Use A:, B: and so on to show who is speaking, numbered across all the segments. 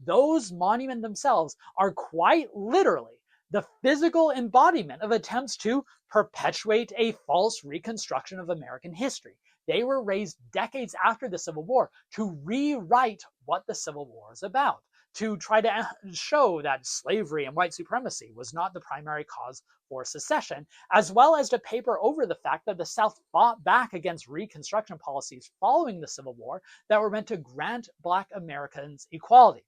A: those monuments themselves are quite literally the physical embodiment of attempts to perpetuate a false reconstruction of American history. They were raised decades after the Civil War to rewrite what the Civil War is about, to try to show that slavery and white supremacy was not the primary cause for secession, as well as to paper over the fact that the South fought back against Reconstruction policies following the Civil War that were meant to grant Black Americans equality.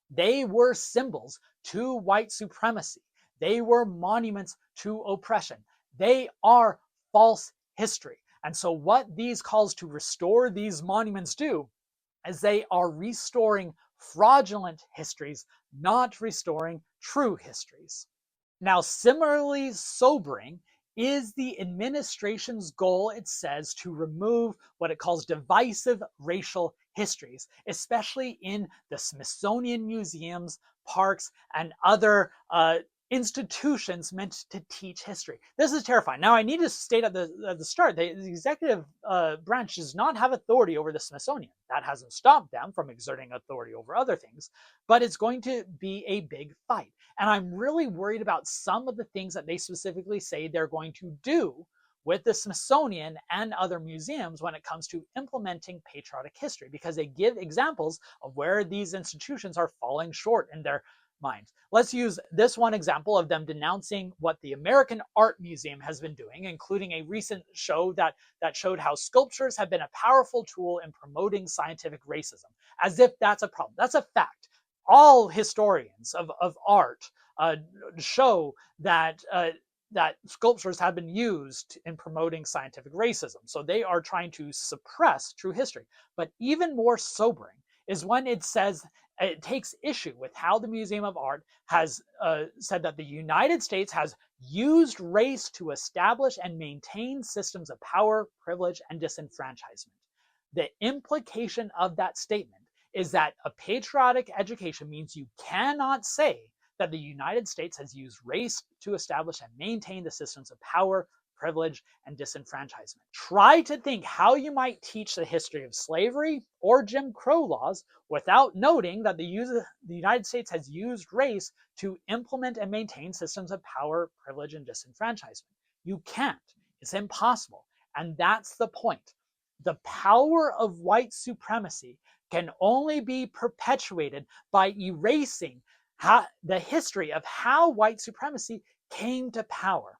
A: They were symbols to white supremacy. They were monuments to oppression. They are false history. And so what these calls to restore these monuments do is they are restoring fraudulent histories, not restoring true histories. Now, similarly sobering is the administration's goal, it says, to remove what it calls divisive racial histories, especially in the Smithsonian museums, parks, and other institutions meant to teach history. This is terrifying. Now, I need to state at the start, the executive branch does not have authority over the Smithsonian. That hasn't stopped them from exerting authority over other things, but it's going to be a big fight. And I'm really worried about some of the things that they specifically say they're going to do with the Smithsonian and other museums when it comes to implementing patriotic history, because they give examples of where these institutions are falling short in their minds. Let's use this one example of them denouncing what the American Art Museum has been doing, including a recent show that showed how sculptures have been a powerful tool in promoting scientific racism, as if that's a problem. That's a fact. All historians of art show that that sculptures have been used in promoting scientific racism. So they are trying to suppress true history. But even more sobering is when it says it takes issue with how the Museum of Art has said that the United States has used race to establish and maintain systems of power, privilege, and disenfranchisement. The implication of that statement is that a patriotic education means you cannot say that the United States has used race to establish and maintain the systems of power, privilege, and disenfranchisement. Try to think how you might teach the history of slavery or Jim Crow laws without noting that the United States has used race to implement and maintain systems of power, privilege, and disenfranchisement. You can't. It's impossible. And that's the point. The power of white supremacy can only be perpetuated by erasing the history of how white supremacy came to power.